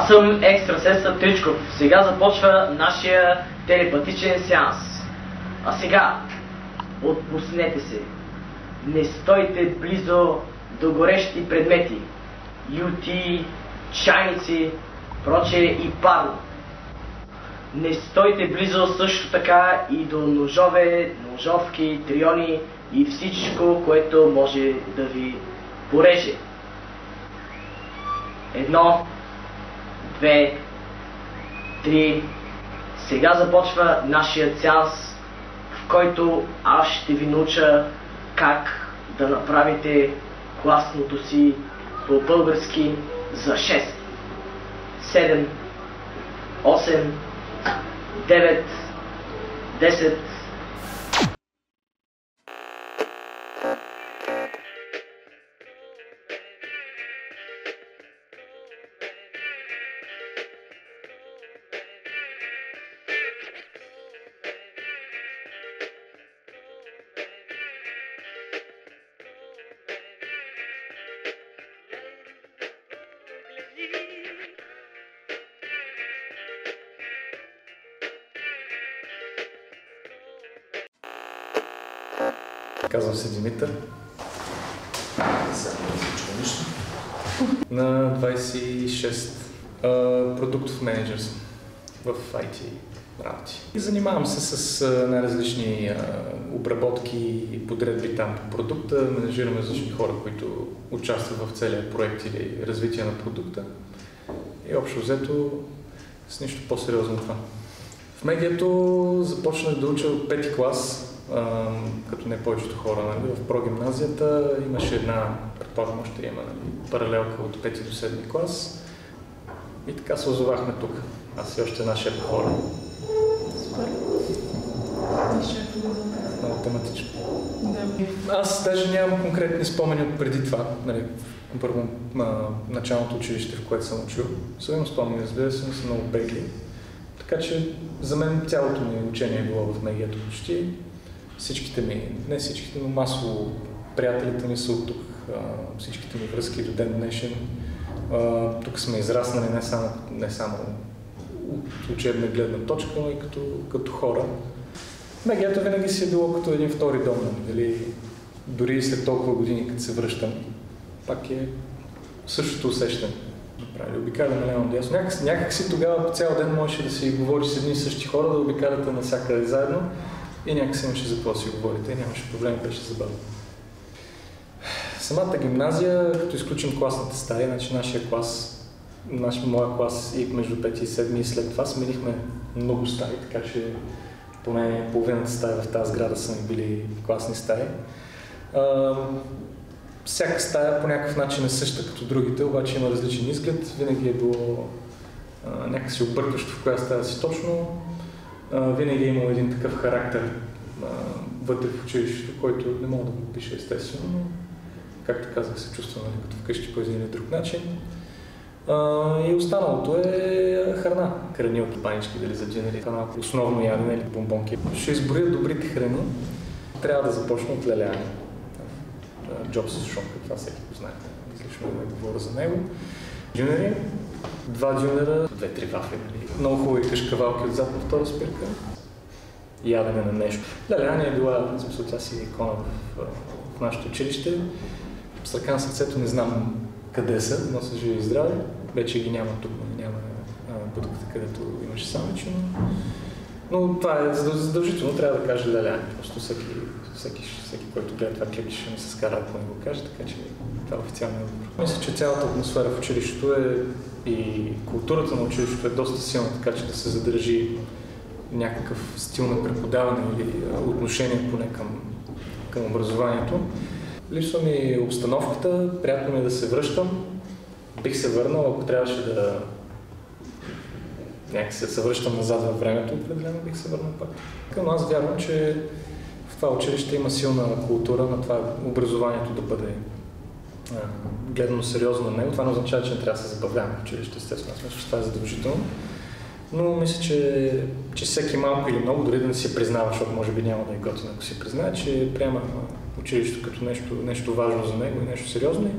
Аз съм екстрасенс Тричков. Сега започва нашия телепатичен сеанс. А сега, отпуснете се. Не стойте близо до горещи предмети. Юти, чайници, прочее и парно. Не стойте близо също така и до ножове, ножовки, триони и всичко, което може да ви пореже. 1, 2, 3. Сега започва нашия сеанс, в който аз ще ви науча как да направите гласното си по български за 6, 7, 8, 9, 10. Казвам се Димитър. На 26. Продуктов менеджер съм в IT работи. И занимавам се с най-различни обработки и подредби там по продукта. Менеджираме различни хора, които участват в целия проект или развитие на продукта. И общо взето с нищо по-сериозно това. В медиато започнах да уча от 5-ти клас. Като не повечето хора, нали, в прогимназията имаше една, предполагам, още има паралелка от 5 до 7 клас и така се озовахме тук. Аз и още една шепа хора. Супер. Много тематично. Да. Аз даже нямам конкретни спомени от преди това. Нали, първо началното училище, в което съм учил. Съвсем спомени, разбира се, са много бегли. Така че за мен цялото ми учение е било в медиато почти. Всичките ми, не всичките, но масово приятелите ми са от тук, всичките ми връзки до ден днешен. Тук сме израснали не само от учебна гледна точка, но и като хора. Медиато винаги си е било като един втори дом, нали? Дори след толкова години, като се връщам, пак е същото усещане. Обикаляме ляво надясно. Някак си тогава цял ден можеше да си говориш с едни и същи хора, да обикаляте навсякъде заедно. И някак имаше за какво си говорите, и нямаше проблем, беше забавно. Самата гимназия, като изключим класната стая, значи нашия клас, моя клас и между 5 и 7 и след това сменихме много стаи, така че поне половината стаи в тази сграда са ми били класни стаи. Всяка стая по някакъв начин е съща като другите, обаче има различен изглед, винаги е било някакси объркващо в коя стая си точно. Винаги е имал един такъв характер вътре в училището, който не мога да го опиша естествено, но както казах, се чувствам като вкъщи по един или друг начин. И останалото е храна. Хранилки, панички, дали за джинери, храна, основно ядене или бомбонки. Ще изборя добрите храни. Трябва да започна от лелеяне. Джобс шумка, това всеки го знае. Излишно да говоря за него. Джунери, 2 джунера, 2-3 вафли. Много хубави кашкавалки отзад на втора спирка. Ядене на нещо. Лелеяне е била, в смисъл, тя си икона в нашето училище. С ръка на сърцето не знам къде са, но са живи и здрави. Вече ги няма тук, няма будката, където имаше самичи. Но това е задължително, трябва да кажа лелеяне. Просто всеки, който гледа това клип, ще ми се скара, ако не го каже, така че това е официално отговор. Мисля, че цялата атмосфера в училището и културата на училището е доста силна, така че да се задържи някакъв стил на преподаване или отношение поне към образованието. Липсва ми обстановката, приятно ми е да се връщам. Бих се върнал, ако трябваше да някакси да се връщам назад във времето, определено бих се върнал пак. Но аз вярвам, че в това училище има силна култура на това образованието да бъде гледано сериозно на него. Това не означава, че не трябва да се забавляваме в училище, естествено. Аз мисля, че това е задължително. Но мисля, че всеки малко или много, дори да не си признава, защото може би няма да е готино, ако си признае, че приема училището като нещо важно за него и нещо сериозно.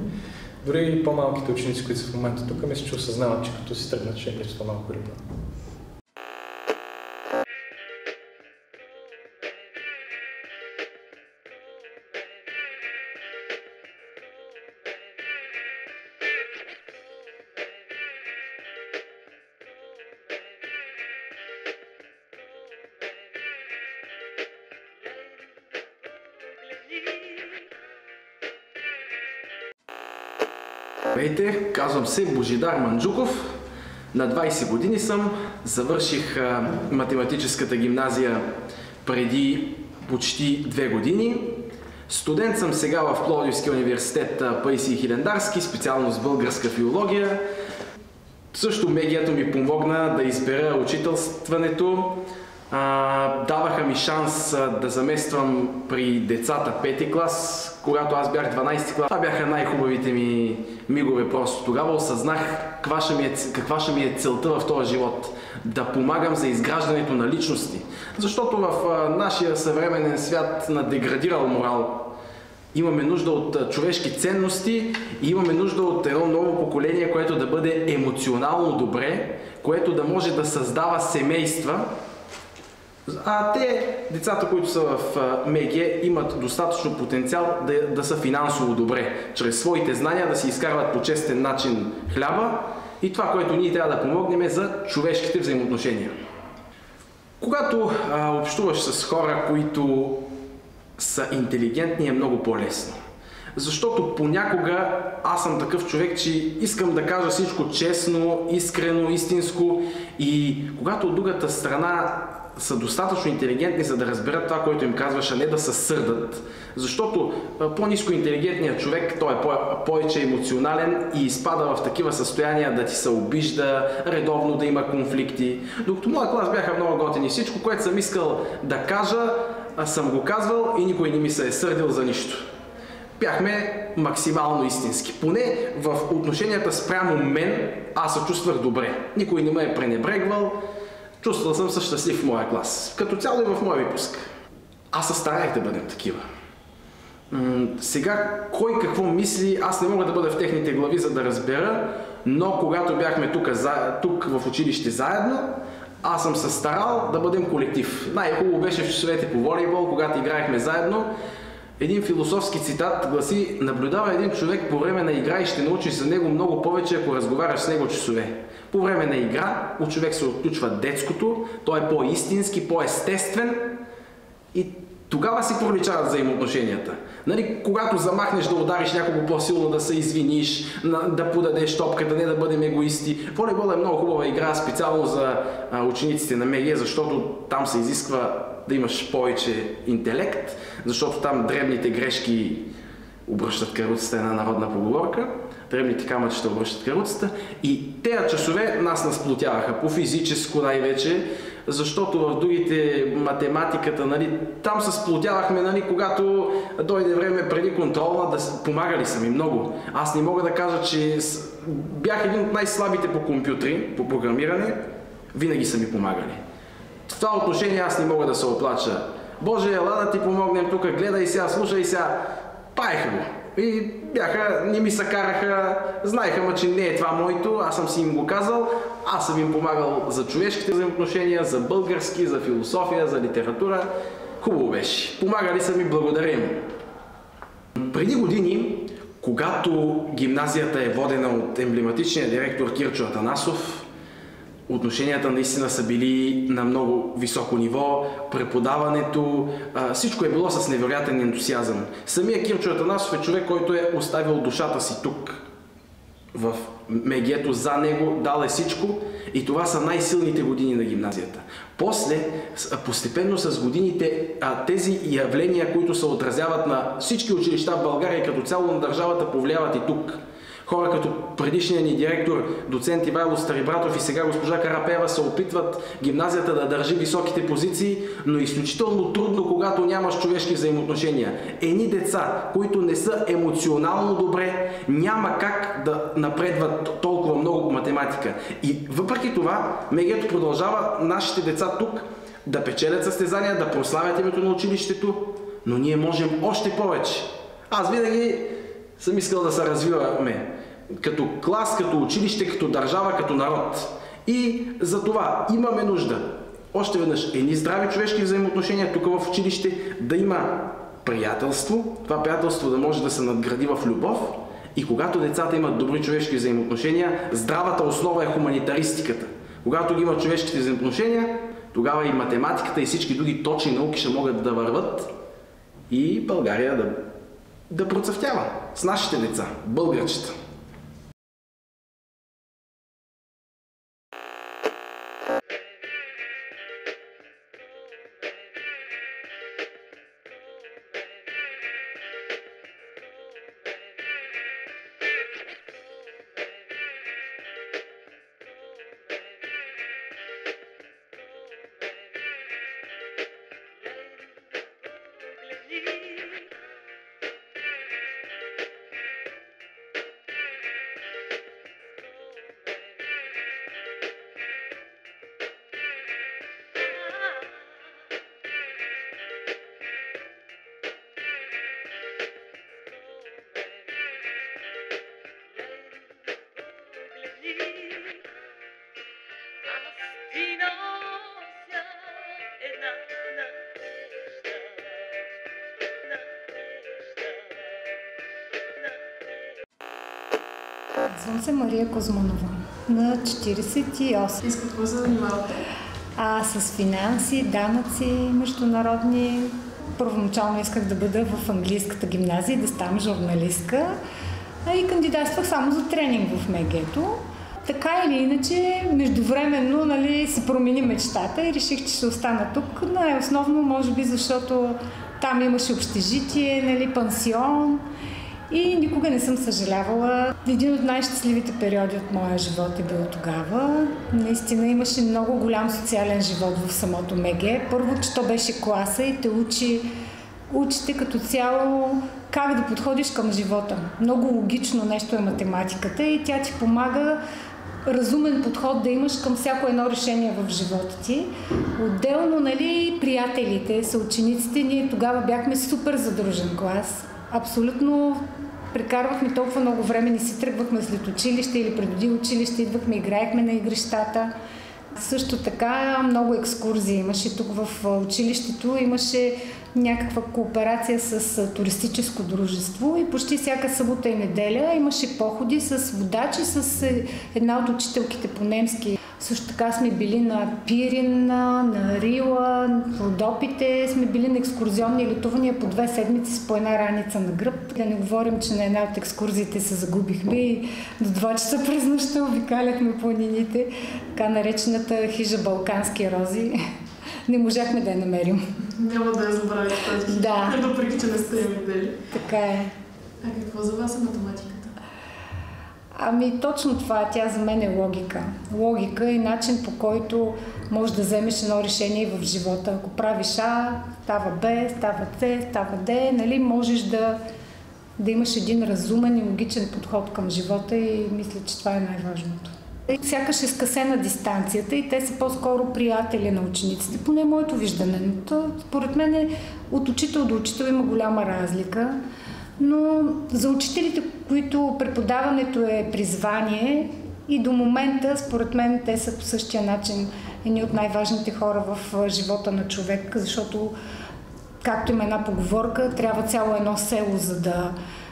Дори и по-малките ученици, които са в момента тук, мисля, че осъзнават, че като си тръгнат, че им липсва малко ритъм. Здравейте, казвам се Божидар Манджуков. На 20 години съм. Завърших математическата гимназия преди почти 2 години. Студент съм сега в Пловдивския университет Паисий Хилендарски, специалност българска филология. Също МГ-то ми помогна да избера учителстването. Даваха ми шанс да замествам при децата 5-ти клас, когато аз бях 12-ти клас. Това бяха най-хубавите ми мигове просто. Тогава осъзнах каква ще ми е целта в този живот. Да помагам за изграждането на личности. Защото в нашия съвременен свят на деградирал морал имаме нужда от човешки ценности и имаме нужда от едно ново поколение, което да бъде емоционално добре, което да може да създава семейства. А те, децата, които са в МГ, имат достатъчно потенциал да са финансово добре, чрез своите знания да си изкарват по честен начин хляба и това, което ние трябва да помогнем е за човешките взаимоотношения. Когато общуваш с хора, които са интелигентни, е много по-лесно. Защото понякога аз съм такъв човек, че искам да кажа всичко честно, искрено, истинско и когато от другата страна са достатъчно интелигентни, за да разберат това, което им казваш, а не да се сърдат. Защото по-ниско интелигентният човек, той е повече емоционален и изпада в такива състояния да ти се обижда, редовно да има конфликти. Докато моя клас бяха много готини. Всичко, което съм искал да кажа, съм го казвал и никой не ми се е сърдил за нищо. Бяхме максимално истински. Поне в отношенията спрямо мен аз се чувствах добре. Никой не ме е пренебрегвал. Чувствал съм се щастлив в моя клас. Като цяло и в моя випуск. Аз се старах да бъдем такива. Сега, кой какво мисли, аз не мога да бъда в техните глави, за да разбера, но когато бяхме тук в училище заедно, аз съм се старал да бъдем колектив. Най-хубаво беше в часовете по волейбол, когато играехме заедно. Един философски цитат гласи: наблюдава един човек по време на игра и ще научиш за него много повече, ако разговаряш с него часове. По време на игра от човек се отключва детското, той е по-истински, по-естествен и тогава си проличават взаимоотношенията. Нали, когато замахнеш да удариш някого по-силно, да се извиниш, да подадеш топката, не да бъдем егоисти. Волейбол е много хубава игра, специално за учениците на МГ, защото там се изисква да имаш повече интелект, защото там дребните грешки обръщат каруцата, една народна поговорка. Дребните камъчета обръщат каруцата и тези часове нас сплотяваха по физическо най-вече, защото в другите математиката, нали, там се сплотявахме, нали, когато дойде време преди контролна, помагали са ми много. Аз не мога да кажа, че бях един от най-слабите по компютри, по програмиране, винаги са ми помагали. В това отношение аз не мога да се оплача. Боже, ела да ти помогнем тук, гледай сега, слушай сега, паеха го. И не ми се караха, знаеха ма, че не е това моето, аз съм си им го казал, аз съм им помагал за човешките взаимоотношения, за български, за философия, за литература. Хубаво беше. Помагали са ми, благодаря им. Преди години, когато гимназията е водена от емблематичния директор Кирчо Атанасов, отношенията наистина са били на много високо ниво, преподаването, всичко е било с невероятен ентусиазъм. Самия Кирчо Атанасов е човек, който е оставил душата си тук, в МГ-то, за него, дал е всичко и това са най-силните години на гимназията. После, постепенно с годините, тези явления, които се отразяват на всички училища в България и като цяло на държавата, повлияват и тук. Хора като предишния ни директор, доцент Ивайло Старибратов и сега госпожа Карапева се опитват гимназията да държи високите позиции, но изключително трудно, когато нямаш човешки взаимоотношения. Едни деца, които не са емоционално добре, няма как да напредват толкова много по математика. И въпреки това, МГ-то продължава нашите деца тук да печелят състезания, да прославят името на училището, но ние можем още повече. Аз винаги съм искал да се развиваме като клас, като училище, като държава, като народ. И за това имаме нужда, още веднъж, едни здрави човешки взаимоотношения тук в училище, да има приятелство, това приятелство да може да се надгради в любов, и когато децата имат добри човешки взаимоотношения, здравата основа е хуманитаристиката. Когато ги има човешките взаимоотношения, тогава и математиката и всички други точни науки ще могат да върват и България да процъфтява с нашите деца, българчета. Казвам се Мария Козманова, на 48. И с какво се занимавате? С финанси, данъци, международни. Първоначално исках да бъда в английската гимназия и да ставам журналистка. И кандидатствах само за тренинг в МГ-то. Така или иначе, междувременно се промени мечтата и реших, че ще остана тук. Най-основно, може би, защото там имаше общежитие, пансион. И никога не съм съжалявала. Един от най-щастливите периоди от моя живот е бил тогава. Наистина имаше много голям социален живот в самото МГ. Първо, че то беше класа и те учите като цяло как да подходиш към живота. Много логично нещо е математиката и тя ти помага разумен подход да имаш към всяко едно решение в живота ти. Отделно, приятелите, съучениците, ние тогава бяхме супер задружен клас. Абсолютно прекарвахме толкова много време, не си тръгвахме след училище или преди училище, идвахме, играехме на игрищата. Също така много екскурзии имаше тук в училището, имаше някаква кооперация с туристическо дружество и почти всяка събота и неделя имаше походи с водачи, с една от учителките по немски. Също така сме били на Пирин, на Рила, в Родопите, сме били на екскурзионни летувания по 2 седмици с по една раница на гръб. Да не говорим, че на една от екскурзиите се загубихме и до 2 часа през нощта обикаляхме планините, така наречената хижа Балкански рози. Не можахме да я намерим. Няма да я забравите тази хижа, да. Въпреки че не сте я видели. Така е. А какво за вас е математиката? Точно това, тя за мен е логика. Логика и начин, по който можеш да вземеш едно решение в живота. Ако правиш А, става Б, става С, става Д, можеш да имаш един разумен и логичен подход към живота и мисля, че това е най-важното. Сякаш е скъсена дистанцията и те са по-скоро приятели на учениците, поне моето виждане. Но според мен от учител до учител има голяма разлика. Но за учителите, които преподаването е призвание и до момента, според мен, те са по същия начин едни от най-важните хора в живота на човек, защото, както има една поговорка, трябва цяло едно село, за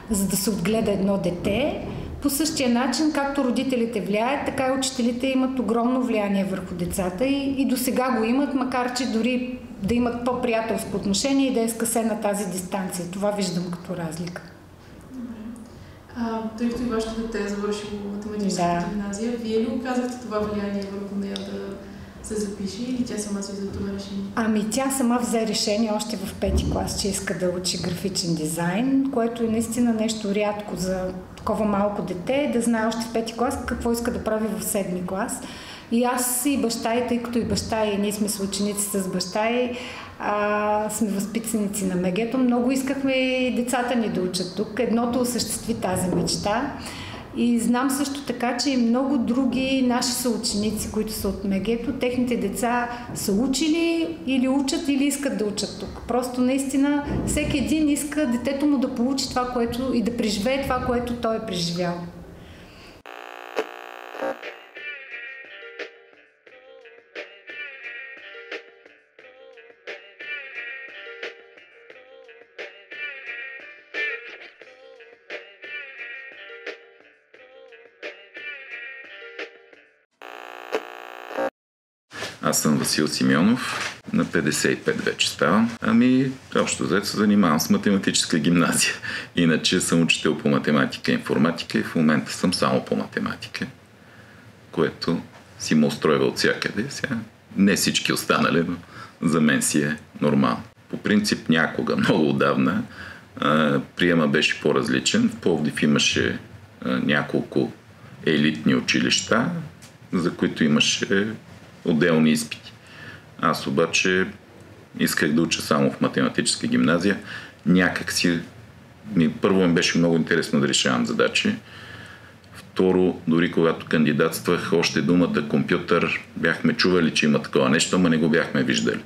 да се отгледа едно дете. По същия начин, както родителите влияят, така и учителите имат огромно влияние върху децата и до сега го имат, макар че дори да имат по-приятелско отношение и да е скъсена тази дистанция. Това виждам като разлика. Добре. Тъй като и вашето дете е завършило математическата гимназия, вие ли оказахте това влияние върху нея да се запише или тя сама си взе това решение? Тя сама взе решение още в 5-ти клас, че иска да учи графичен дизайн, което е наистина нещо рядко за такова малко дете, да знае още в 5-ти клас какво иска да прави в 7-ми клас. И аз и баща и, тъй като и баща и ние сме съученици с баща и сме възпитаници на МГ-то, много искахме и децата ни да учат тук. Едното осъществи тази мечта. И знам също така, че и много други наши съученици, които са от МГ-то, техните деца са учили или учат, или искат да учат тук. Просто наистина всеки един иска детето му да получи това, което и да преживее това, което той е преживял. Аз съм Васил Симеонов, на 55 вече ставам. Общо взето се занимавам с математическа гимназия. Иначе съм учител по математика и информатика и в момента съм само по математика, което си ме устройва от всякъде. Сега не всички останали, но за мен си е нормално. По принцип някога, много отдавна, приема беше по-различен. В Пловдив имаше няколко елитни училища, за които имаше отделни изпити. Аз обаче исках да уча само в математическа гимназия. Някак си... Първо ми беше много интересно да решавам задачи. Второ, дори когато кандидатствах, още думата компютър бяхме чували, че има такова нещо, ама не го бяхме виждали.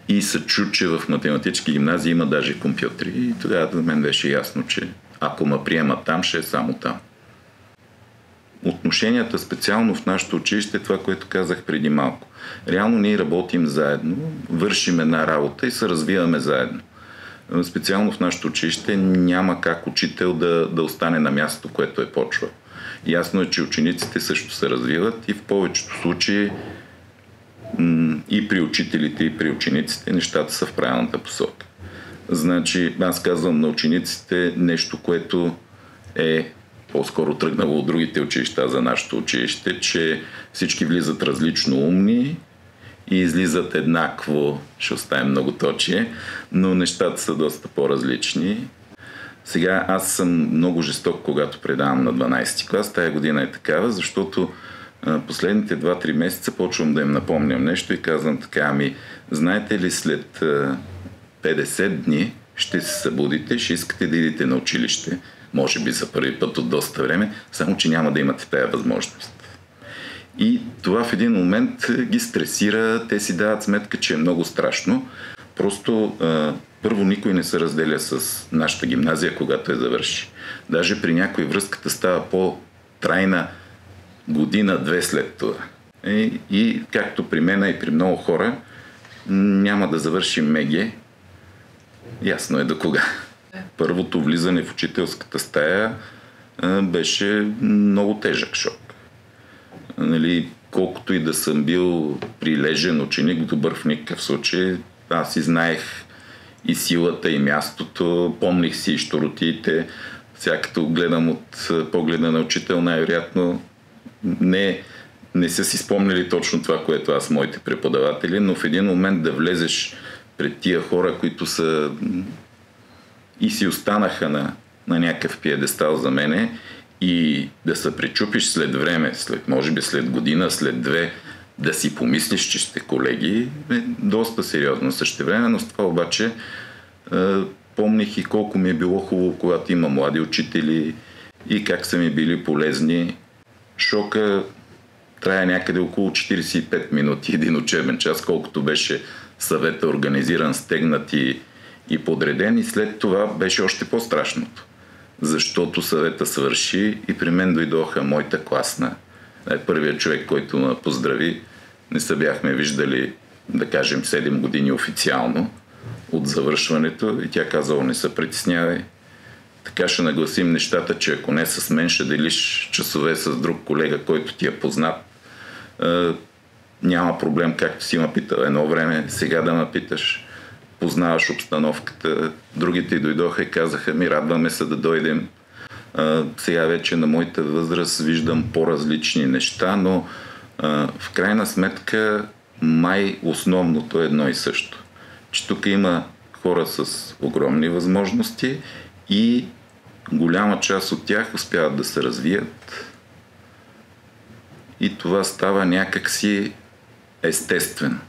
И се чу, че в математически гимназии има даже компютри. И тогава за мен беше ясно, че ако ме приемат там, ще е само там. Отношенията специално в нашето училище, това, което казах преди малко. Реално ние работим заедно, вършим една работа и се развиваме заедно. Специално в нашето училище няма как учител да остане на мястото, което е почвал. Ясно е, че учениците също се развиват и в повечето случаи и при учителите, и при учениците нещата са в правилната посока. Значи, аз казвам на учениците нещо, което е по-скоро тръгнало от другите училища за нашето училище, че всички влизат различно умни и излизат еднакво, ще оставим многоточие, но нещата са доста по-различни. Сега аз съм много жесток, когато предавам на 12 клас. Тая година е такава, защото последните 2-3 месеца почвам да им напомням нещо и казвам така, знаете ли, след 50 дни ще се събудите, ще искате да идете на училище, може би за първи път от доста време, само че няма да имате тая възможност. И това в един момент ги стресира, те си дават сметка, че е много страшно. Просто първо никой не се разделя с нашата гимназия, когато я завърши. Даже при някой връзката става по-трайна година-две след това. И както при мен и при много хора, няма да завършим МГ. Ясно е до кога. Първото влизане в учителската стая беше много тежък шок. Колкото и да съм бил прилежен ученик, добър в никакъв случай, аз си знаех и силата, и мястото, помних си и щуротиите. Сега като гледам от погледа на учител, най-вероятно не са си спомнили точно това, което аз, моите преподаватели, но в един момент да влезеш пред тия хора, които са и си останаха на някакъв пиедестал за мене, и да се пречупиш след време, може би след година, след две, да си помислиш, че сте колеги, е доста сериозно същевременно. С това обаче помних и колко ми е било хубаво, когато има млади учители и как са ми били полезни. Шока трае някъде около 45 минути, един учебен час, колкото беше съвета организиран, стегнат и подреден, и след това беше още по-страшното. Защото съвета свърши и при мен дойдоха моята класна. Първият човек, който ме поздрави, не се бяхме виждали, да кажем, 7 години официално от завършването, и тя казала: не се притеснявай. Така ще нагласим нещата, че ако не с мен, ще делиш часове с друг колега, който ти е познат. Няма проблем, както си ме питал едно време, сега да ме питаш. Познаваш обстановката. Другите дойдоха и казаха: радваме се да дойдем. Сега вече на моята възраст виждам по-различни неща, но в крайна сметка май основното е едно и също. Че тук има хора с огромни възможности и голяма част от тях успяват да се развият. И това става някакси естествено.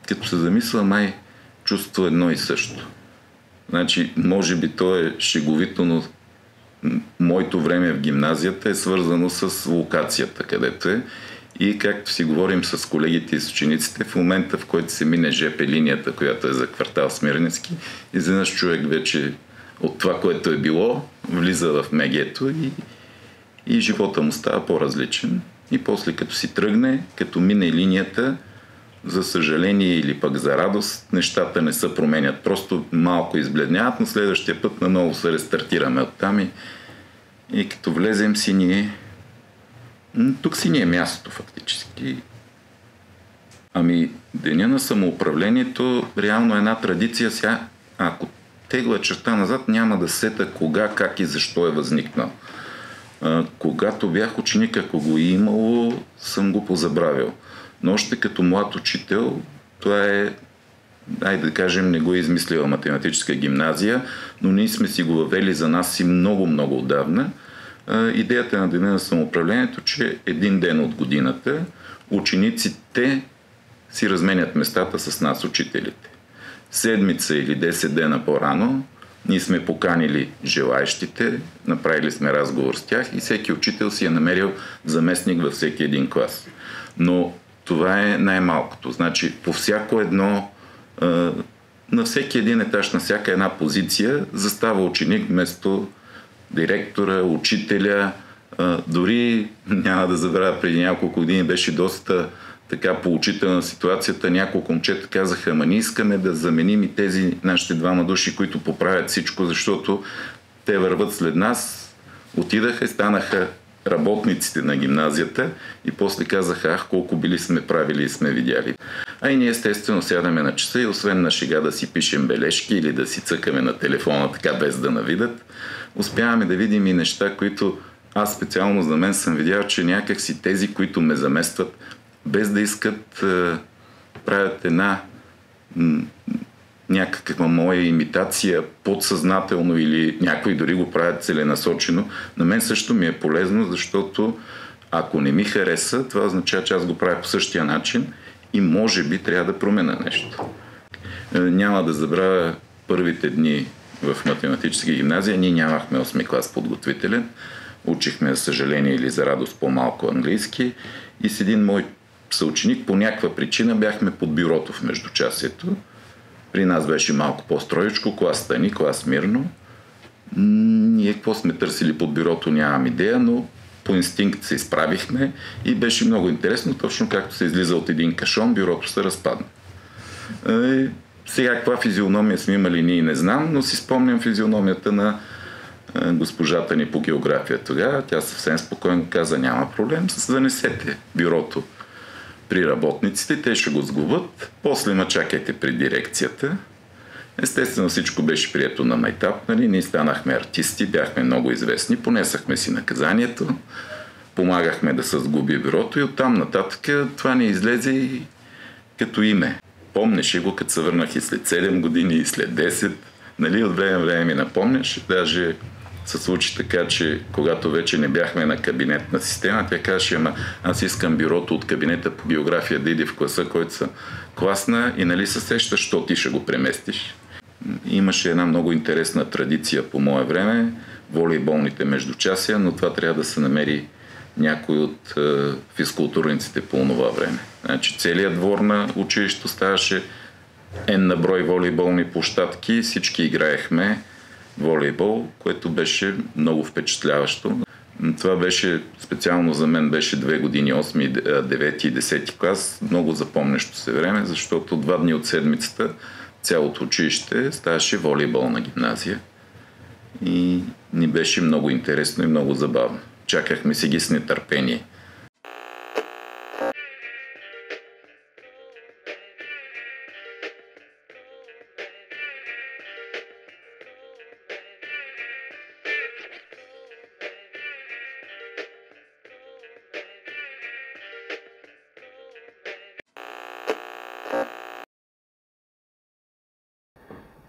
Като се замисля, май чувство едно и също. Значи, може би то е шеговито, но моето време в гимназията е свързано с локацията, където е. И както си говорим с колегите и с учениците, в момента, в който се мине ЖП линията, която е за квартал Смирненски, изведнъж човек вече от това, което е било, влиза в мегето и живота му става по-различен. И после като си тръгне, като мине линията, за съжаление или пък за радост, нещата не се променят. Просто малко избледняват, но следващия път наново се рестартираме оттам и като влезем си ние... Тук си ни е мястото фактически. Ами, деня на самоуправлението реално е една традиция. Сега, ако тегла черта назад, няма да сета кога, как и защо е възникнал. Когато бях ученик, ако го е имало, съм го позабравил. Но още като млад учител, това е, айде да кажем, не го е измислила математическа гимназия, но ние сме си го въвели за нас си много отдавна. Идеята на деня на самоуправлението, че един ден от годината учениците си разменят местата с нас, учителите. Седмица или 10 дена по-рано ние сме поканили желаещите, направили сме разговор с тях и всеки учител си е намерил заместник във всеки един клас. Но това е най-малкото. Значи по всяко едно, на всеки един етаж, на всяка една позиция застава ученик вместо директора, учителя. Дори няма да забравя, преди няколко години беше доста така поучителна ситуацията. Няколко момчета казаха, ама ние искаме да заменим и тези нашите двама души, които поправят всичко, защото те върват след нас. Отидаха и станаха работниците на гимназията и после казаха, ах, колко били сме правили и сме видяли. А и ние естествено сядаме на часа и освен на шега да си пишем бележки или да си цъкаме на телефона така без да навидат, успяваме да видим и неща, които аз специално за мен съм видял, че някак си тези, които ме заместват, без да искат, правят една някаква моя имитация подсъзнателно или някои дори го правят целенасочено. На мен също ми е полезно, защото ако не ми хареса, това означава, че аз го правя по същия начин и може би трябва да променя нещо. Няма да забравя първите дни в математическа гимназия. Ние нямахме 8 клас подготвителен. Учихме, за съжаление или за радост, по-малко английски. И с един мой съученик по някаква причина бяхме под бюрото в междучасието. При нас беше малко по-строечко, клас Стани, клас Мирно. Ние какво сме търсили под бюрото, нямам идея, но по инстинкт се изправихме и беше много интересно, точно както се излиза от един кашон, бюрото се разпадна. Сега каква физиономия сме имали, ние не знам, но си спомням физиономията на госпожата ни по география тогава. Тя съвсем спокойно каза, няма проблем, занесете бюрото при работниците, те ще го сгубят, после ма чакайте при дирекцията. Естествено всичко беше прието на майтап, нали? Ние станахме артисти, бяхме много известни, понесахме си наказанието, помагахме да се сгуби бюрото и оттам нататък това ни излезе и като име. Помнеше го, като се върнах и след 7 години, и след 10, нали? От време ми напомняш, даже се случи така, че когато вече не бяхме на кабинетна система, тя казваше, ама аз искам бюрото от кабинета по география да иде в класа, който са класна и нали се сещаш, що ти ще го преместиш. Имаше една много интересна традиция по мое време, волейболните междучасия, но това трябва да се намери някой от физкултурниците по това време. Значи целият двор на училището ставаше на брой волейболни площадки, всички играехме волейбол, което беше много впечатляващо. Това беше, специално за мен, беше 2 години, 8, 9 и 10 клас, много запомнящо се време, защото 2 дни от седмицата цялото училище ставаше волейболна гимназия и ни беше много интересно и много забавно. Чакахме си ги с нетърпение.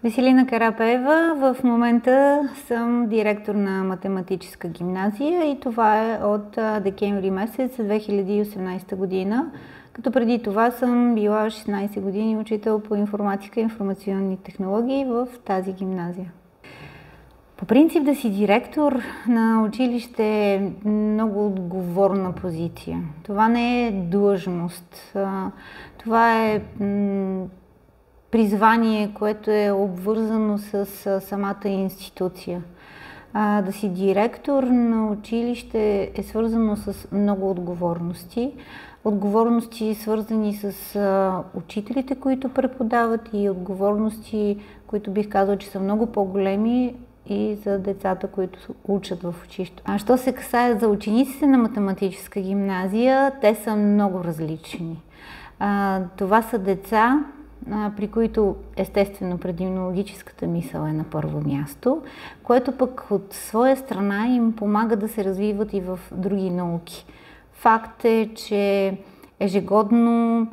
Веселина Карапева, в момента съм директор на математическа гимназия и това е от декември месец 2018 година, като преди това съм била 16 години учител по информатика и информационни технологии в тази гимназия. По принцип да си директор на училище е много отговорна позиция. Това не е длъжност. Това е призвание, което е обвързано с самата институция. Да си директор на училище е свързано с много отговорности. Отговорности свързани с учителите, които преподават, и отговорности, които бих казала, че са много по-големи и за децата, които учат в училище. Що се касае за учениците на математическа гимназия, те са много различни. Това са деца, при които естествено предимно логическата мисъл е на първо място, което пък от своя страна им помага да се развиват и в други науки. Факт е, че ежегодно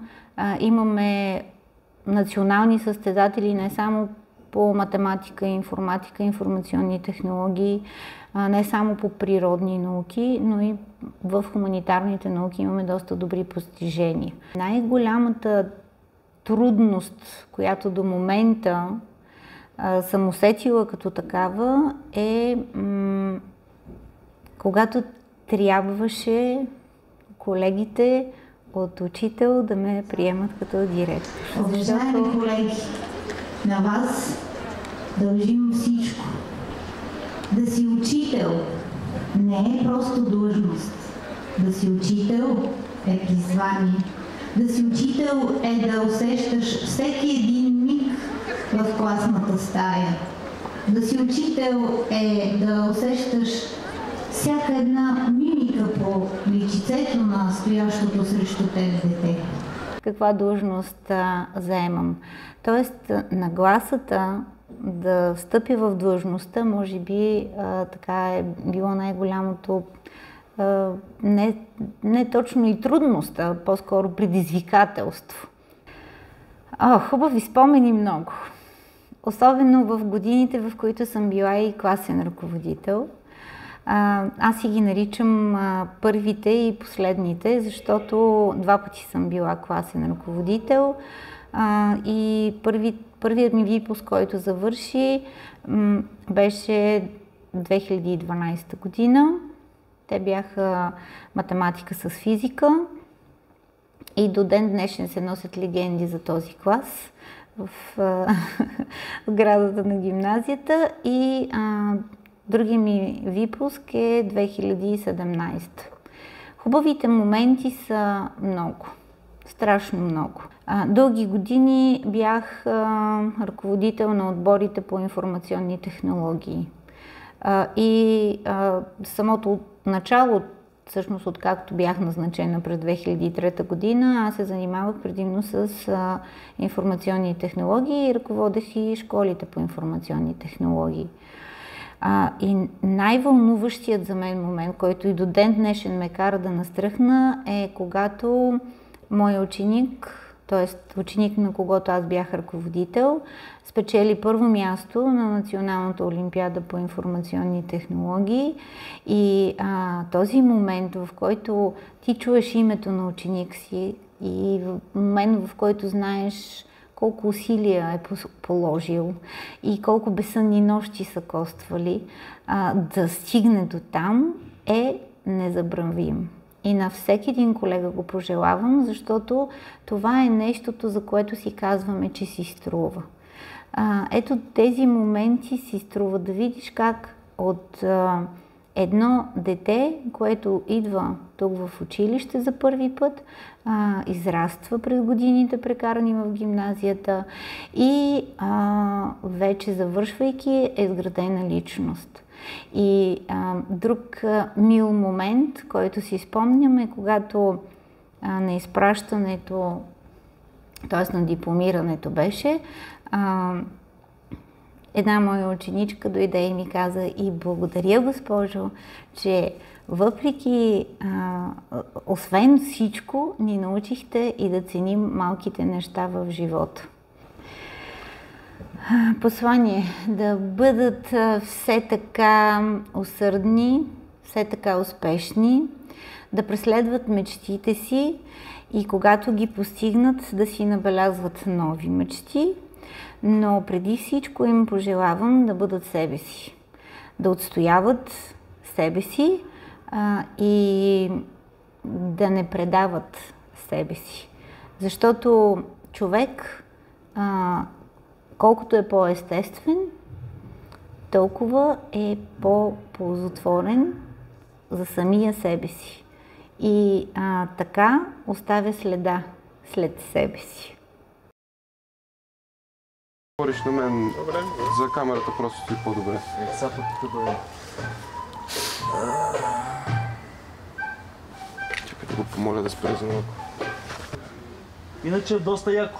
имаме национални състезатели не само по математика, информатика, информационни технологии, не само по природни науки, но и в хуманитарните науки имаме доста добри постижения. Най-голямата трудност, която до момента съм усетила като такава, е когато трябваше колегите от учител да ме приемат като директор. Уважаеми колеги, на вас дължим всичко. Да си учител не е просто длъжност. Да си учител е призвание. Да си учител е да усещаш всеки един миг в класната стая. Да си учител е да усещаш всяка една мимика по личицето на стоящото срещу теб дете. Каква длъжност заемам? Тоест, нагласата да стъпя в длъжността, може би така е било най-голямото, не точно и трудност, а по-скоро предизвикателство. Хубави спомени много. Особено в годините, в които съм била и класен ръководител. Аз си ги наричам първите и последните, защото 2 пъти съм била класен ръководител и първият ми випуск, който завърши, беше 2012 година. Те бяха математика с физика и до ден днешен се носят легенди за този клас в оградата на гимназията. И други ми випуск е 2017. Хубавите моменти са много, страшно много. Дълги години бях ръководител на отборите по информационни технологии. И самото начало, всъщност откакто бях назначена през 2003 година, аз се занимавах предимно с информационни технологии и ръководех и школите по информационни технологии. И най-вълнуващият за мен момент, който и до ден днешен ме кара да настръхна, е когато моят ученик, т.е. ученик, на когото аз бях ръководител, спечели първо място на Националната олимпиада по информационни технологии. И този момент, в който ти чуеш името на ученик си и в момент, в който знаеш колко усилия е положил и колко безсънни нощи са коствали, да стигне до там, е незабравим. И на всеки един колега го пожелавам, защото това е нещото, за което си казваме, че си струва. Ето тези моменти си струва да видиш как от едно дете, което идва тук в училище за първи път, израства през годините, прекарани в гимназията и вече завършвайки е изградена личност. И друг мил момент, който си спомням, е когато на изпращането, т.е. на дипломирането беше, една моя ученичка дойде и ми каза: и благодаря, госпожо, че въпреки, освен всичко, ни научихте и да ценим малките неща в живота. Послание: да бъдат все така усърдни, все така успешни, да преследват мечтите си и когато ги постигнат, да си набелязват нови мечти, но преди всичко им пожелавам да бъдат себе си, да отстояват себе си и да не предават себе си. Защото човек, колкото е по-естествен, толкова е по-ползотворен за самия себе си. И така оставя следа след себе си. Говориш на мен. Добре. За камерата просто си по-добре. Сега тук бъде. Чакай да го помоля да спре за малко. Иначе доста яко.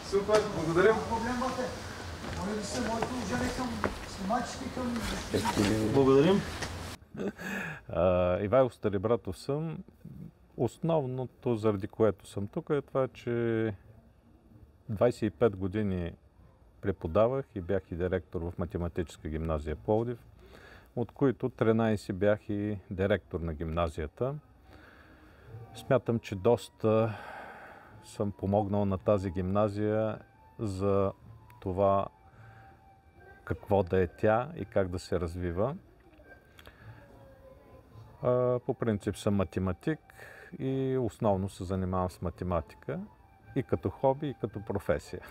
Супер, благодаря. Благодарим. Ивайло Старибратов съм. Основното, заради което съм тук, е това, че 25 години преподавах и бях и директор в математическа гимназия Пловдив, от които 13 бях и директор на гимназията. Смятам, че доста съм помогнал на тази гимназия за това какво да е тя и как да се развива. По принцип съм математик и основно се занимавам с математика и като хоби, и като професия.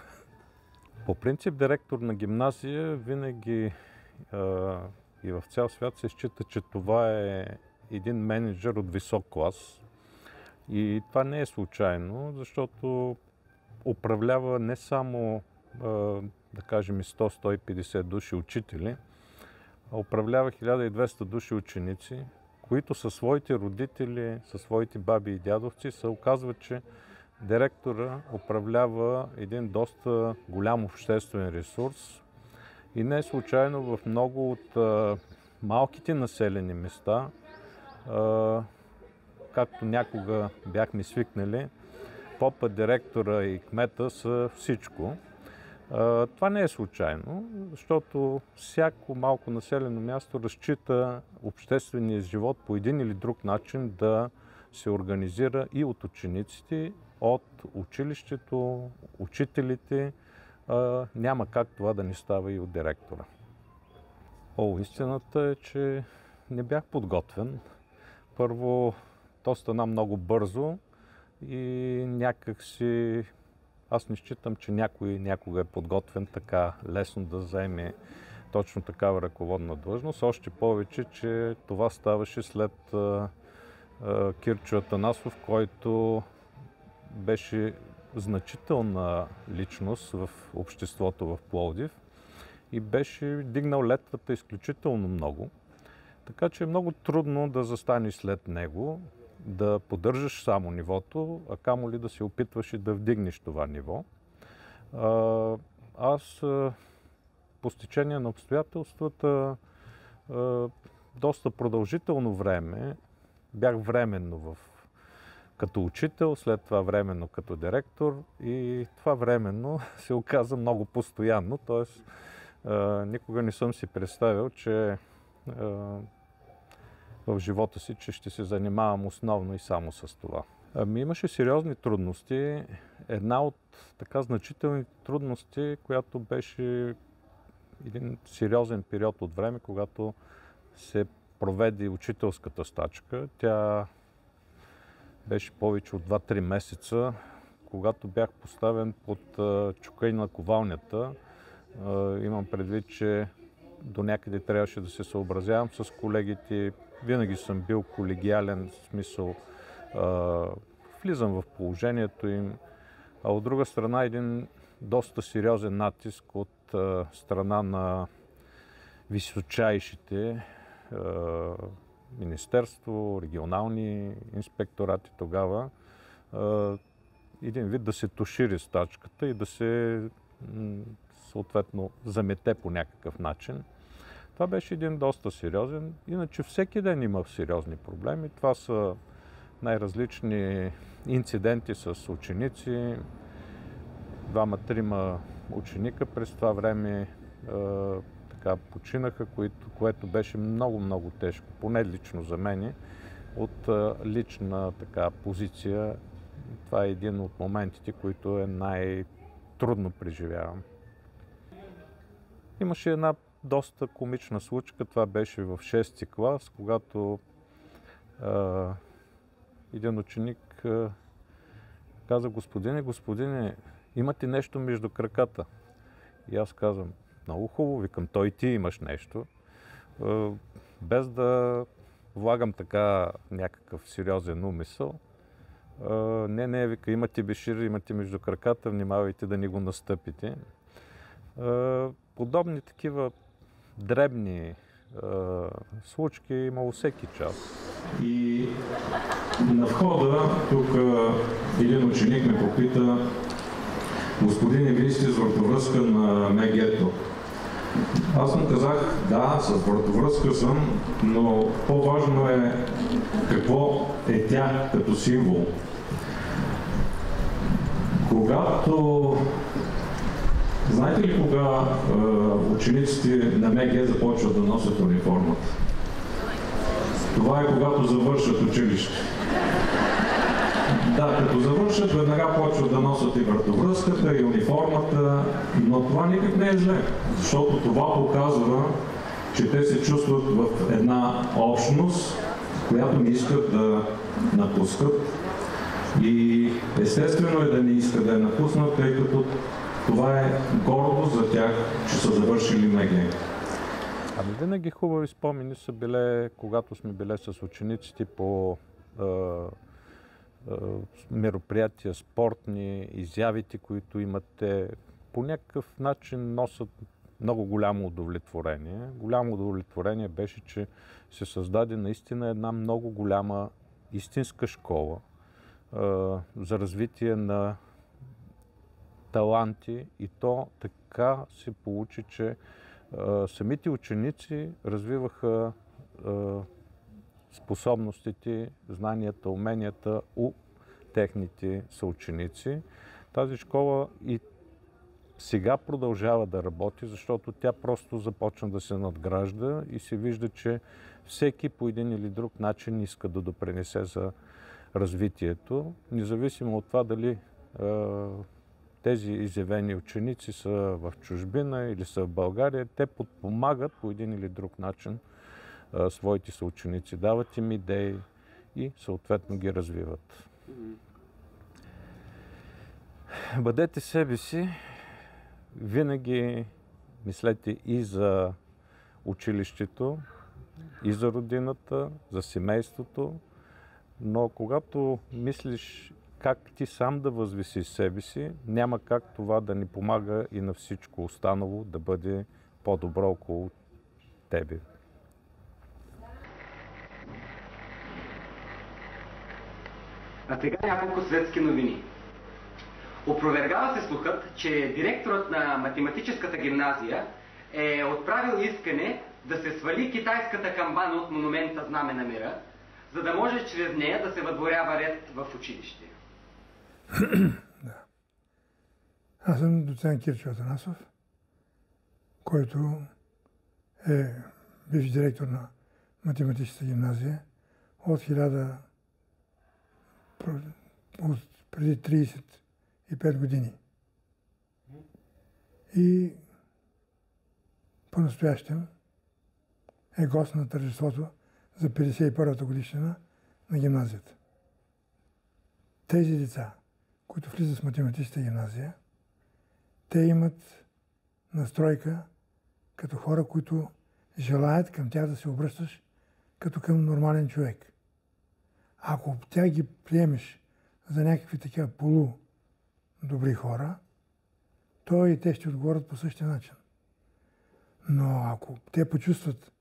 По принцип директор на гимназия винаги и в цял свят се счита, че това е един мениджър от висок клас. И това не е случайно, защото управлява не само, да кажем, 100-150 души учители, а управлява 1200 души ученици, които със своите родители, със своите баби и дядовци се оказва, че директора управлява един доста голям обществен ресурс. И не е случайно в много от малките населени места, както някога бяхме свикнали, попа, директора и кмета са всичко. Това не е случайно, защото всяко малко населено място разчита обществения живот по един или друг начин да се организира и от учениците, от училището, учителите. Няма как това да не става и от директора. Истината е, че не бях подготвен. Първо, то стана много бързо и някак си аз не считам, че някой някога е подготвен така лесно да заеме точно такава ръководна длъжност. Още повече, че това ставаше след Кирчо Атанасов, който беше значителна личност в обществото в Пловдив и беше дигнал летвата изключително много. Така че е много трудно да застанеш след него, да поддържаш само нивото, а камо ли да се опитваш и да вдигнеш това ниво. Аз по стечение на обстоятелствата доста продължително време бях временно като учител, след това временно като директор и това временно се оказа много постоянно, т.е. никога не съм си представил, че в живота си, че ще се занимавам основно и само с това. Имаше сериозни трудности. Една от така значителните трудности, която беше един сериозен период от време, когато се проведе учителската стачка. Тя беше повече от 2-3 месеца, когато бях поставен под чука и наковалнята. Имам предвид, че до някъде трябваше да се съобразявам с колегите. Винаги съм бил колегиален, в смисъл влизам в положението им. А от друга страна един доста сериозен натиск от страна на височайшите министерство, регионални инспекторати тогава. Един вид да се тушири стачката и да се съответно замете по някакъв начин. Това беше един доста сериозен. Иначе всеки ден има сериозни проблеми. Това са най-различни инциденти с ученици. 2-3 ученика през това време така починаха, което беше много тежко, поне лично за мен, от лична така позиция. Това е един от моментите, които е най-трудно преживявам. Имаше една доста комична случка, това беше в 6-ти клас, когато един ученик каза: господине, имате нещо между краката. И аз казвам: много хубаво, викам, той ти имаш нещо. Без да влагам така някакъв сериозен умисъл. Не, вика, имате бешир, имате между краката, внимавайте да не го настъпите. Подобни такива дребни случки имало всеки час. И на входа тук един ученик ме попита: господине, вие сте с вратовръзка на МГ-то. Аз му казах: да, с вратовръзка съм, но по-важно е какво е тя като символ. Знаете ли кога учениците на МГ започват да носят униформата? Това е когато завършат училище. Да, като завършат, веднага почват да носят и вратовръзката, и униформата, но това никак не е зле, защото това показва, че те се чувстват в една общност, която не искат да напускат, и естествено е да не искат да я напуснат, тъй като това е гордост за тях, че са завършили МГ. Ами винаги хубави спомени са били, когато сме били с учениците по мероприятия, спортни, изявите, които имате, по някакъв начин носят много голямо удовлетворение. Голямо удовлетворение беше, че се създаде наистина една много голяма истинска школа за развитие на таланти, и то така се получи, че самите ученици развиваха способностите, знанията, уменията у техните съученици. Тази школа и сега продължава да работи, защото тя просто започна да се надгражда и се вижда, че всеки по един или друг начин иска да допринесе за развитието, независимо от това дали тези изявени ученици са в чужбина или са в България, те подпомагат по един или друг начин своите съученици, дават им идеи и съответно ги развиват. Бъдете себе си, винаги мислете и за училището, и за родината, за семейството, но когато мислиш как ти сам да възвисиш себе си, няма как това да ни помага и на всичко останало да бъде по-добро около тебе. А сега няколко светски новини. Опровергава се слухът, че директорът на математическата гимназия е отправил искане да се свали китайската камбана от монумента Знаме на мира, за да може чрез нея да се въдворява ред в училище. Да. Аз съм доцент Кирчо Атанасов, който е бивш директор на математическата гимназия от преди 35 години. И по-настоящем е гост на тържеството за 51-та годишнина на гимназията. Тези деца, които влизат в математическата гимназия, те имат настройка като хора, които желаят към тях да се обръщаш като към нормален човек. Ако тя ги приемеш за някакви такива полудобри хора, то и те ще отговорят по същия начин. Но ако те почувстват,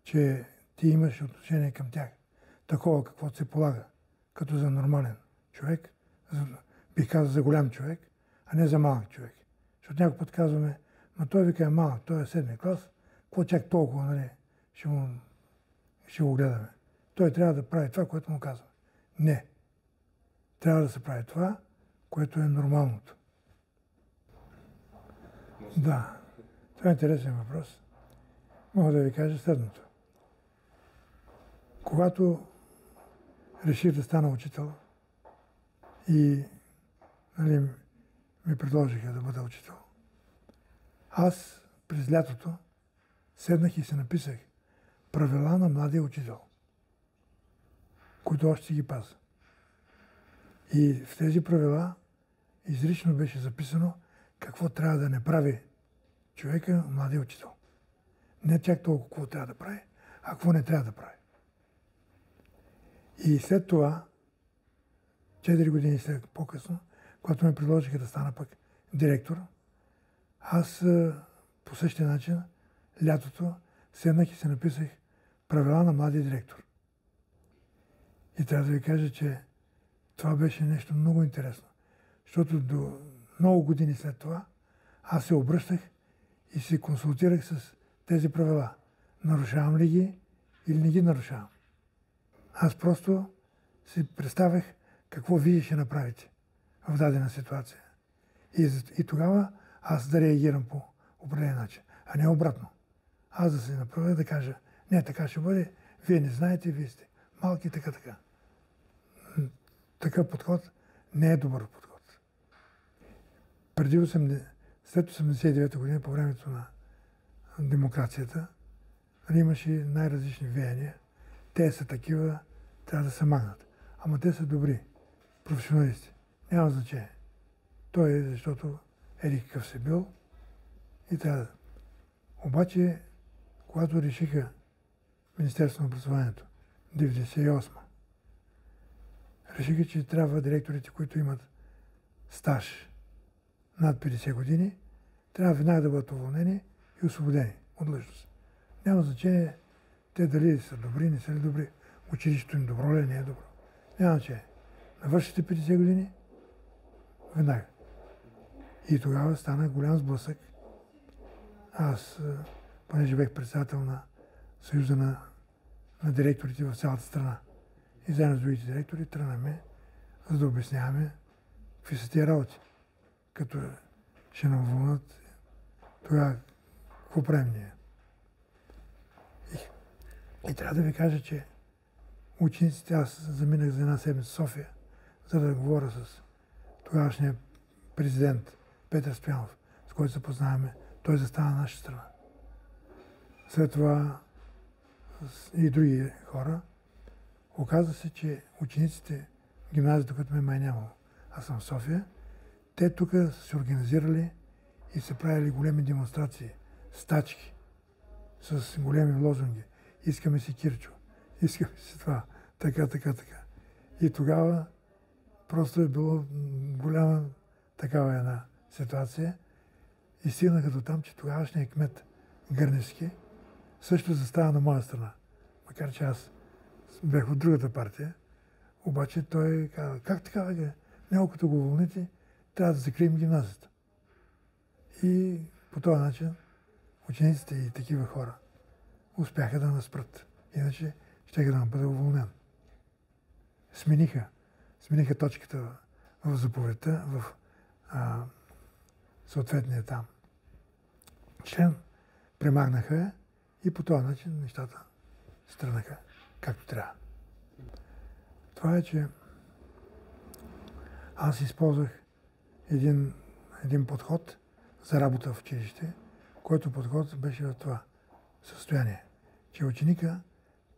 че ти имаш отношение към тях, такова каквото се полага, като за нормален човек, бих казал за голям човек, а не за малък човек. Защото някой път казваме: ма той вика е малък, той е 7-ми клас, какво чак толкова, нали, ще го гледаме. Той трябва да прави това, което му казваме. Не. Трябва да се прави това, което е нормалното. Да. Това е интересен въпрос. мога да ви кажа следното. Когато реших да стана учител и ми предложиха да бъда учител, аз през лятото седнах и се написах правила на младия учител, които още си ги пазя. И в тези правила изрично беше записано какво трябва да не прави човека, младия учител. Не чак толкова какво трябва да прави, а какво не трябва да прави. И след това, 4 години след по-късно, когато ме предложиха да стана пък директор, аз по същия начин, лятото, седнах и се написах правила на младия директор. И трябва да ви кажа, че това беше нещо много интересно. Защото до много години след това аз се обръщах и се консултирах с тези правила. Нарушавам ли ги или не ги нарушавам? Аз просто си представях какво вие ще направите в дадена ситуация. И тогава аз да реагирам по определен начин, а не обратно. Аз да се направя да кажа, не, така ще бъде, вие не знаете, вие сте малки, така. Такъв подход не е добър подход. След 89-та година, по времето на демокрацията, имаше най-различни веяния. Те са такива, трябва да се махнат. Ама те са добри, професионалисти. Няма значение. Той е, защото еди какъв се бил и трябва да. Обаче, когато решиха Министерството на образованието, 98-ма, решиха, че трябва директорите, които имат стаж над 50 години, трябва веднага да бъдат уволнени и освободени от длъжност. Няма значение те дали са добри, не са ли добри, училището им добро ли, не е добро. Няма значение. Навършите 50 години, веднага. И тогава стана голям сблъсък. Аз, понеже бех председател на Съюза на директорите в цялата страна, и заедно с другите директори тръгнахме, за да обясняваме какви са тия работи. Като ще нам вълнат, тогава какво правим ние? И трябва да ви кажа, че учениците, аз заминах за една седмица в София, за да говоря с тогавашния президент Петър Стоянов, с който се познаваме. Той застана на наша страна. След това и други хора. Оказва се, че учениците в гимназията, която ме май нямало, аз съм в София, те тук са се организирали и са правили големи демонстрации, стачки, с големи лозунги. Искаме си Кирчо, искаме си това, така. И тогава просто е било голяма такава една ситуация. И стигнаха до там, че тогавашният кмет Гърневски също застава на моя страна. Макар че аз бях от другата партия, обаче той каза, как така, бе? Него като го уволните, трябва да закрием гимназията. И по този начин учениците и такива хора успяха да наспрат. Иначе щеха да бъде уволнен. Смениха точката в заповедта, в съответния там член, премахнаха и по този начин нещата стрънаха както трябва. Това е, че аз използвах един подход за работа в училище, който подход беше в това състояние, че ученика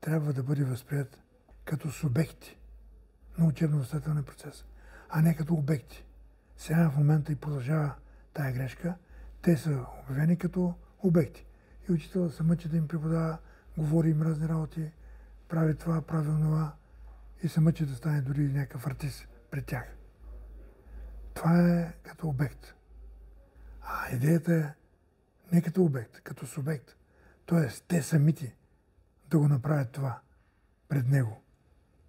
трябва да бъде възприят като субекти на учебно-възпитателния процес, а не като обекти. Сега в момента и продължава тая грешка, те са обявени като обекти. И учителът се мъчи да им преподава, говори им разни работи, прави това, прави онова и се мъчи да стане дори някакъв артист пред тях. Това е като обект. А идеята е не като обект, като субект. Тоест, те самите да го направят това пред него.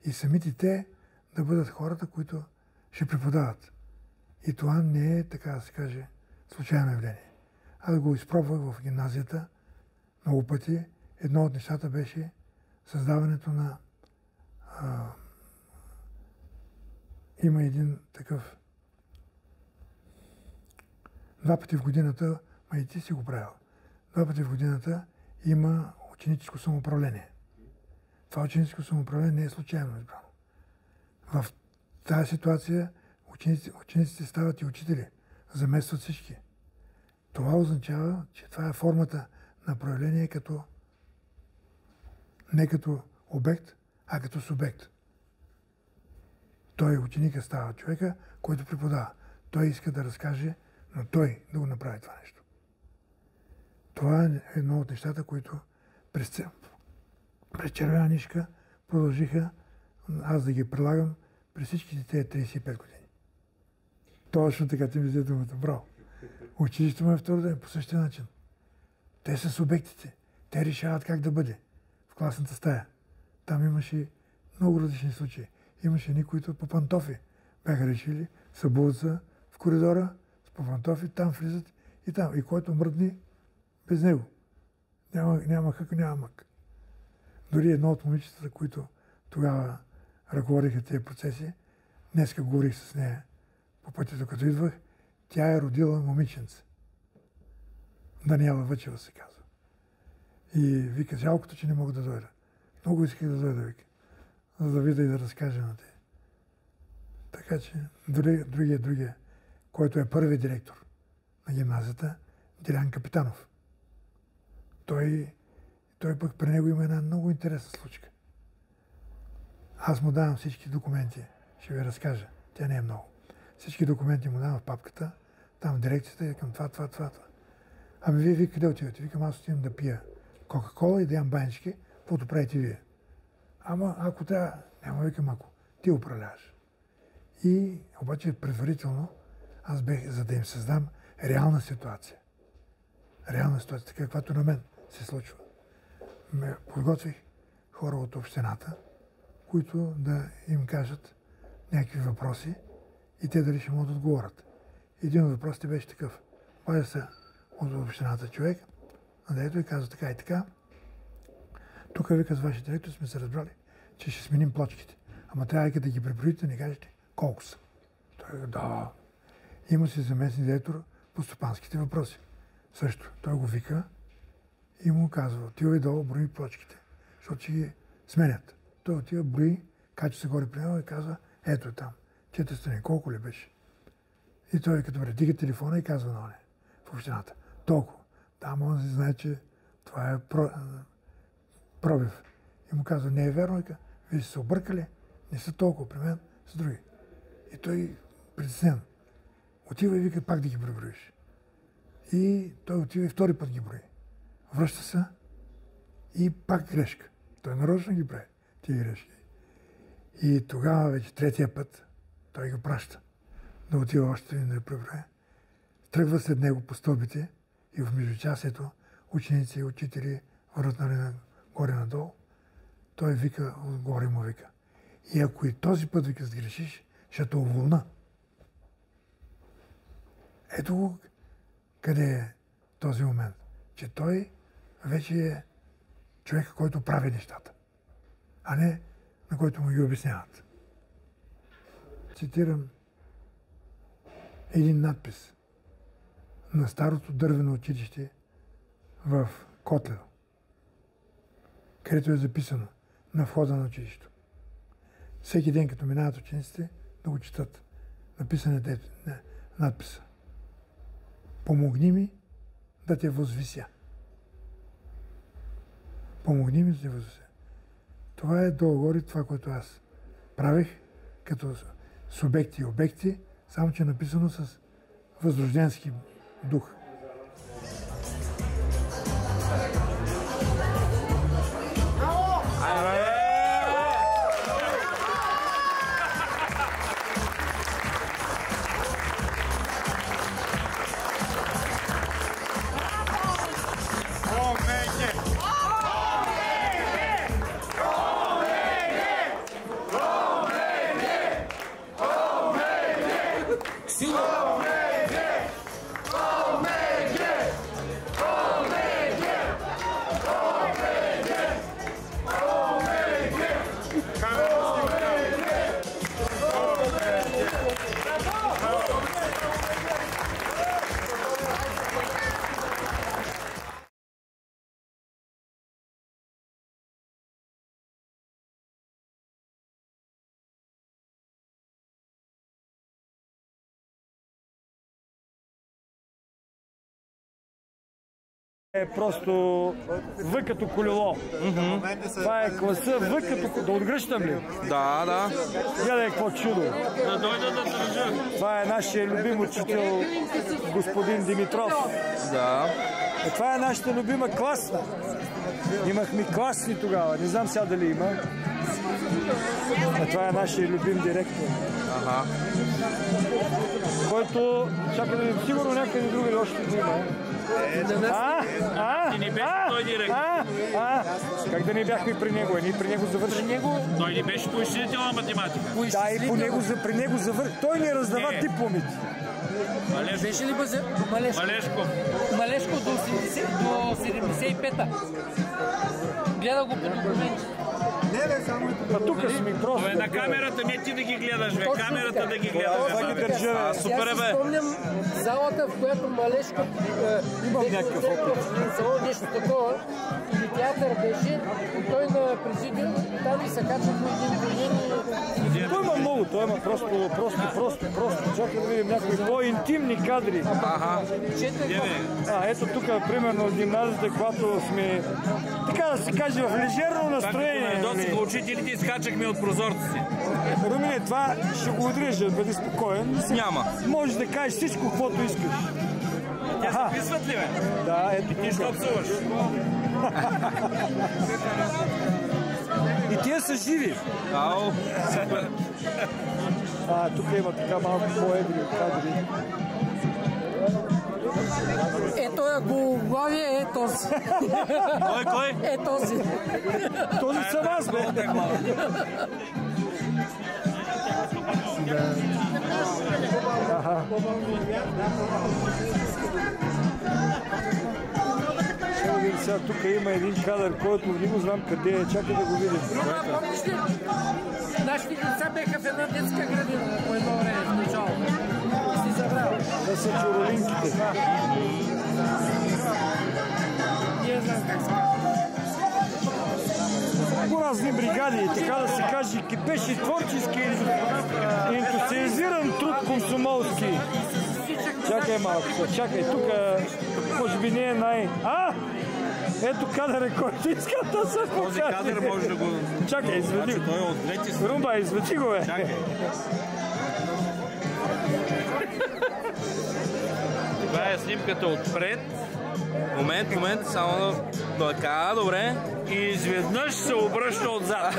И самите те да бъдат хората, които ще преподават. И това не е, така да се каже, случайно явление. Аз го изпробвах в гимназията много пъти. Едно от нещата беше създаването на... има един такъв... 2 пъти в годината, и ти си го правил. 2 пъти в годината има ученическо самоуправление. Това ученическо самоуправление не е случайно избрано. В тази ситуация учениците стават и учители, заместват всички. Това означава, че това е формата на проявление не като обект, а като субект. Той, ученика, става човека, който преподава. Той иска да разкаже, но той да го направи това нещо. Това е едно от нещата, които през червена нишка продължиха аз да ги прилагам през всичките тези 35 години. Точно така ти ми взе думата. Браво! Училището му е втори ден по същия начин. Те са субектите. Те решават как да бъде в класната стая. Там имаше много различни случаи. Имаше едни, които по пантофи бяха решили, събуват се в коридора с по пантофи, там влизат и там. И който мръдни, без него. Няма хък, няма мък. Дори едно от момичетата, които тогава ръководиха тези процеси, днеска говорих с нея по пътя, докато идвах, тя е родила момиченце. Даниела Въчева се казва. И вика, жалкото, че не мога да дойда. Много исках да дойда, вика, за да видя и да разкажа на те. Така че другия, който е първи директор на гимназията, Дилян Капитанов. Той пък при него има една много интересна случка. Аз му давам всички документи, ще ви разкажа, тя не е много. Всички документи му давам в папката, там в дирекцията и към това. Ами вие къде отивате? Викам, аз отивам да пия Кока-кола и да ям банички, каквото правите вие. Ама ако трябва, няма, викам, ако ти управляваш. И обаче предварително аз бех, за да им създам реална ситуация. Реална ситуация, така каквато на мен се случва. Подготвих хора от общината, които да им кажат някакви въпроси и те дали ще могат да отговорят. Един от въпросите беше такъв. Обадя се от общината човек, надето и казва така и така. Тук, вика, с вашия директор сме се разбрали, че ще сменим плочките. Ама трябва да ги преброите, не кажете колко са. Той да. Има си заместник директор по стопанските въпроси. Също. Той го вика и му казва, отива и долу, брои плочките, защото ще ги сменят. Той отива, брои, качва се горе при него и казва, ето е там, 4 страни, колко ли беше? И той като дига телефона и казва на оне в общината, толкова. Да, може да знае, че това е пробив. И му казва, не е верно, вика, вие сте се объркали, не са толкова при мен, с други. И той притеснен. Отива и вика пак да ги преброиш. И той отива и втори път ги брои. Връща се и пак грешка. Той нарочно ги прави, тия грешки. И тогава вече третия път той го праща да отива още един да я преброи. Тръгва след него по стълбите и в междучасието ученици и учители върнат горе-надолу. Той вика, отгоре му вика. И ако и този път, вика, сгрешиш, ще те уволна. Ето го къде е този момент. Че той вече е човек, който прави нещата, а не на който му ги обясняват. Цитирам един надпис на старото дървено училище в Котлево, където е записано на входа на училището. Всеки ден, като минават учениците, да го четат. Написан е надписа. Помогни ми да те възвися. Помогни ми да те възвися. Това е долу-горе това, което аз правих като субекти и обекти, само че написано с възрожденски дух. Silva! Е просто В като колело. Това е класа В като... Да отгръщам ли? Да, да. Гледай какво чудо. Да дойда да държа. Това е нашия любим учител, господин Димитров. Да. Това е нашата любима класна. Имахме класни тогава, не знам сега дали има. Това е нашия любим директор. Ага. Който, чакай да видим, сигурно някъде други още го има. Ти не беше той директор. Как да не бяхме при него? Ние при него завършим. Той не беше по учителна математика. Да, и при него завършим. Той ни раздава дипломите. Беше ли Малешков? Малешков до 75-та. Гледа го по документи. Тук сме просто... На камерата не ти да ги гледаш, бе. Камерата да ги гледаш. Супер е, бе. Аз спомням залата, в която Малешков имам някакъв опит. Нещо такова. Или театър беше. Той на президиум, там и се качва по един. Той има много, той има просто. Чакай да видим някои по-интимни кадри. Ето тук, примерно, в гимназията, когато сме, така да се каже, в лежерно настроение. Учителите изкачахме от прозорците. Румине, това ще го отрежа, бъди спокоен. Няма. Можеш да кажеш всичко, каквото искаш. Те записват ли, бе? Да, ето. И ти ще псуваш. И тия са живи. Ау, супер. Тук има така малко по-едри кадри. Ето е глави, е този. Кой? Е този. Този съм аз, бе. Сега тук има един кадър, който не го знам къде е. Чакай да го видим. Помниш ли? Нашите деца беха в една детска градина по едно време в начало. Си забрал. Това са чуролинките. Не знам как се казва. По разни бригади, така да се каже, кипеше творчески ентусиазиран труд комсомолски. Чакай малко, чакай, тук може би не е ето кадър е, който иска да се покаже. Този кадър може да го... Чакай, изведи го. Румба, изведи го, бе. Чакай. Това е снимката отпред. Момент, само така, добре. И изведнъж се обръща отзад.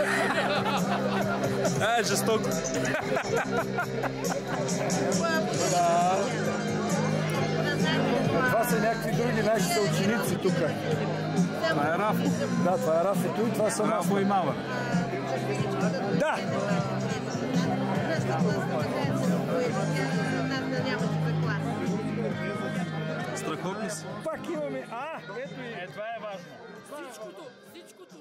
Жестоко. Това са някакви други нашите ученици тук. Това е Рафо. Да, това е Рафото и това са Рафо и мама. Да! Страхотни са. Пак имаме... Ето и... Това е важно. Всичкото